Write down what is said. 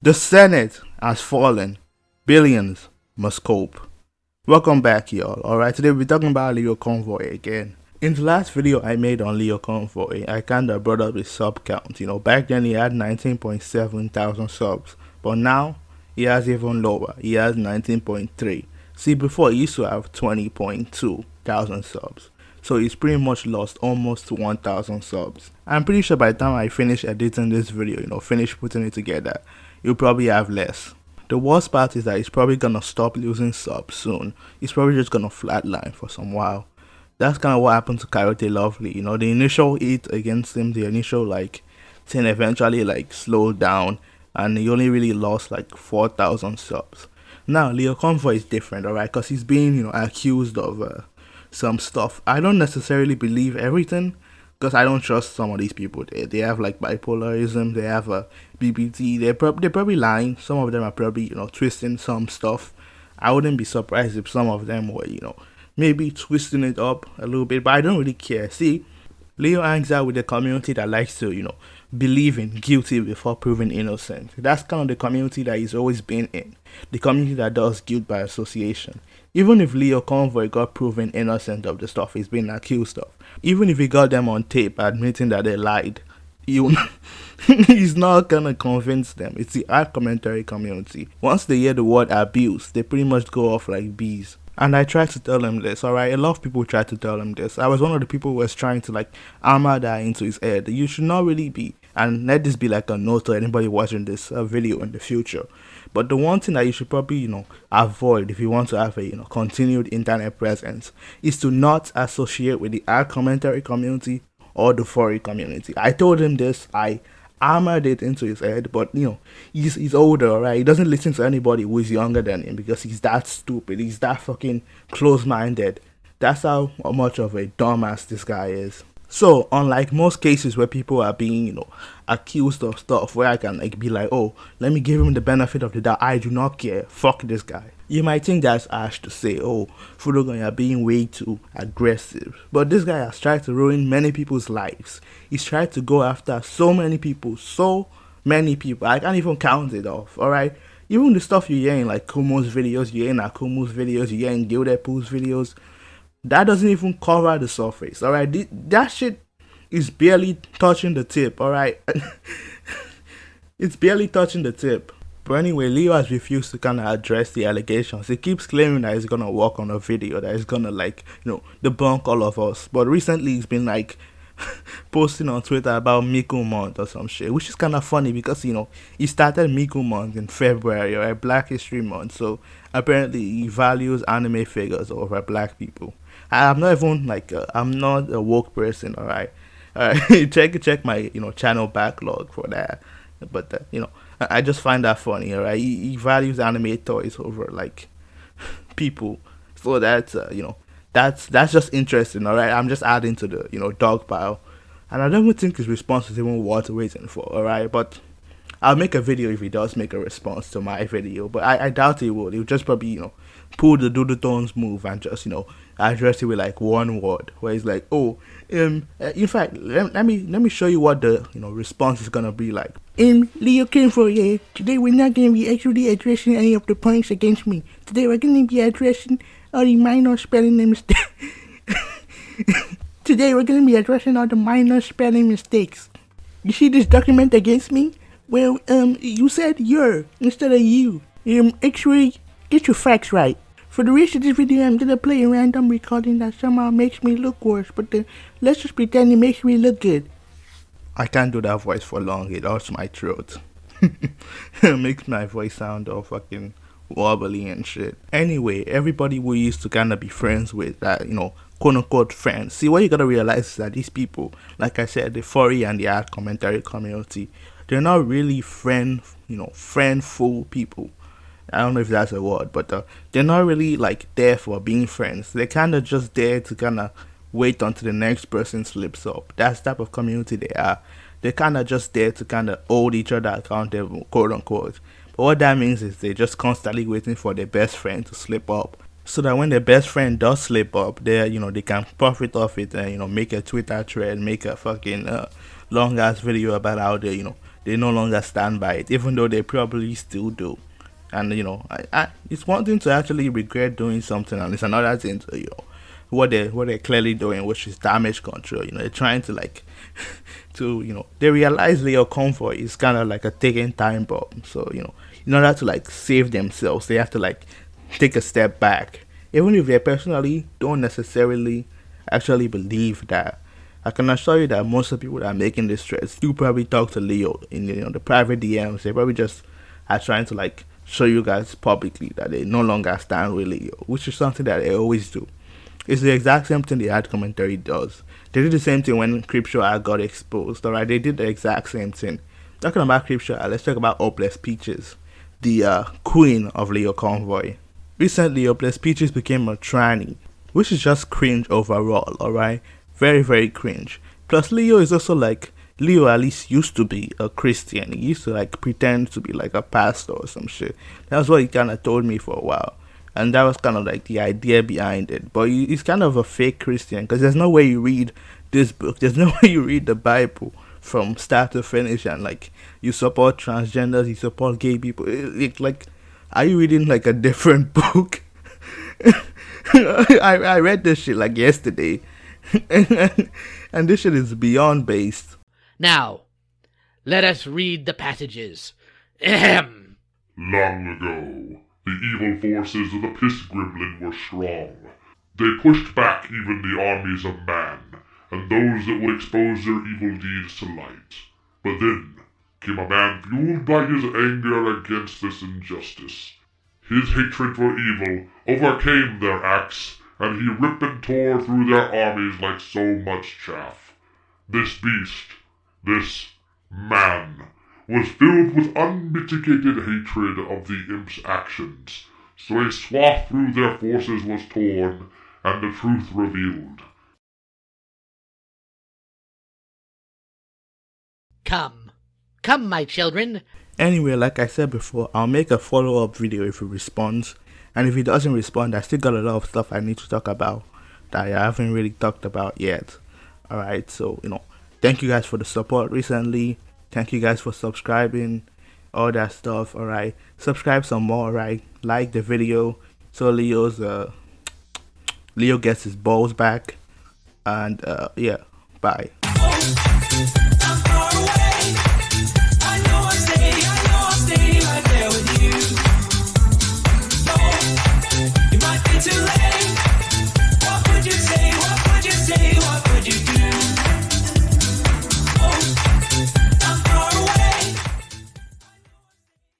The Senate has fallen. Billions must cope. Welcome back, y'all. Alright, today we're talking about LioConvoy again. In the last video I made on LioConvoy, I kinda brought up his sub count. Back then he had 19.7 thousand subs, but now he has even lower. He has 19.3. See, before he used to have 20.2 thousand subs. So he's pretty much lost almost 1,000 subs. I'm pretty sure by the time I finish editing this video, finish putting it together, you'll probably have less. The worst part is that he's probably gonna stop losing subs soon. He's probably just gonna flatline for some while. That's kind of what happened to Coyote Lovely. The initial hit against him, the initial thing eventually slowed down, and he only really lost 4,000 subs. Now LioConvoy is different, alright, because he's being accused of some stuff. I don't necessarily believe everything, because I don't trust some of these people. They have bipolarism, they have a BBT, they're probably lying. Some of them are probably twisting some stuff. I wouldn't be surprised if some of them were maybe twisting it up a little bit, but I don't really care. See, Leo hangs out with the community that likes to believe in guilty before proven innocent. That's kind of the community that he's always been in, the community that does guilt by association. Even if LioConvoy got proven innocent of the stuff he's been accused of, even if he got them on tape admitting that they lied, he's not gonna convince them. It's the art commentary community. Once they hear the word abuse, they pretty much go off like bees. And I tried to tell him this, alright? A lot of people tried to tell him this. I was one of the people who was trying to hammer that into his head. You should not really be, and let this be a note to anybody watching this video in the future. But the one thing that you should probably, avoid if you want to have a, continued internet presence is to not associate with the art commentary community or the furry community. I told him this, I hammered it into his head, but he's older, right? He doesn't listen to anybody who is younger than him because he's that stupid, he's that fucking close-minded. That's how much of a dumbass this guy is. So unlike most cases where people are being accused of stuff where I can be like, oh, let me give him the benefit of the doubt, I do not care, fuck this guy. You might think that's harsh to say, oh, Fudogan, you're being way too aggressive. But this guy has tried to ruin many people's lives. He's tried to go after so many people. I can't even count it off, alright? Even the stuff you hear in Kumo's videos, you hear in Akumo's videos, you hear in Gildepool's videos, that doesn't even cover the surface, alright? That shit is barely touching the tip, alright? It's barely touching the tip. But anyway, Leo has refused to kind of address the allegations. He keeps claiming that he's going to work on a video that is going to debunk all of us. But recently he's been posting on Twitter about Miku Month or some shit, which is kind of funny because, he started Miku Month in February, or Black History Month. So apparently he values anime figures over black people. I'm not even I'm not a woke person, alright? Check my, channel backlog for that. But, I just find that funny, alright? He values anime toys over people. So that's that's just interesting, alright? I'm just adding to the dog pile. And I don't even think his response is even worth waiting for, alright? But I'll make a video if he does make a response to my video. But I doubt he would. He'll just probably, pull the Doodle Tones move and just, address it with one word. Where he's like, oh, in fact, let me show you what the response is gonna be like. LioConvoy, today we're not gonna be actually addressing any of the points against me. Today we're gonna be addressing all the minor spelling mistakes. Today we're gonna be addressing all the minor spelling mistakes. You see this document against me? Well, you said your instead of you. Actually, get your facts right. For the rest of this video, I'm gonna play a random recording that somehow makes me look worse, but let's just pretend it makes me look good. I can't do that voice for long, it hurts my throat. It makes my voice sound all fucking wobbly and shit. Anyway, everybody we used to kind of be friends with, that, quote unquote friends. See, what you gotta realize is that these people, like I said, the furry and the art commentary community, they're not really friendful people. I don't know if that's a word, but they're not really there for being friends. They're kind of just there to kind of wait until the next person slips up. That's the type of community they are. They're kind of just there to kind of hold each other accountable, quote unquote. But what that means is they're just constantly waiting for their best friend to slip up, so that when their best friend does slip up, they can profit off it and make a Twitter thread, make a fucking long ass video about how they they no longer stand by it, even though they probably still do. And it's one thing to actually regret doing something, and it's another thing to what they're clearly doing, which is damage control. They're trying to like to they realize LioConvoy is kind of like a ticking time bomb. So in order to like save themselves, they have to like take a step back, even if they personally don't necessarily actually believe that. I can assure you that most of the people that are making this threats do probably talk to Leo in the private DMs. They probably just are trying to like show you guys publicly that they no longer stand with Leo, which is something that they always do. It's the exact same thing the ad commentary does. They did the same thing when Crypto ad got exposed, alright? They did the exact same thing. Talking about Crypto ad, let's talk about Hopeless Peaches, the queen of LioConvoy. Recently, Hopeless Peaches became a tranny, which is just cringe overall, alright? Very, very cringe. Plus, Leo is also like, Leo at least used to be a Christian. He used to like pretend to be like a pastor or some shit. That's what he kind of told me for a while. And that was kind of like the idea behind it. But he's kind of a fake Christian, because there's no way you read this book. There's no way you read the Bible from start to finish and like you support transgenders, you support gay people. Like, are you reading like a different book? I read this shit like yesterday. And this shit is beyond based. Now, let us read the passages. Ahem. Long ago, the evil forces of the Piss Gremlin were strong. They pushed back even the armies of man, and those that would expose their evil deeds to light. But then came a man fueled by his anger against this injustice. His hatred for evil overcame their acts, and he ripped and tore through their armies like so much chaff. This beast, this man, was filled with unmitigated hatred of the imp's actions, so a swath through their forces was torn, and the truth revealed. Come, come, my children. Anyway, like I said before, I'll make a follow-up video if he responds. And if he doesn't respond, I still got a lot of stuff I need to talk about that I haven't really talked about yet. Alright, so, thank you guys for the support recently. Thank you guys for subscribing, all that stuff, alright. Subscribe some more, alright. Like the video so Leo gets his balls back. And, yeah, bye.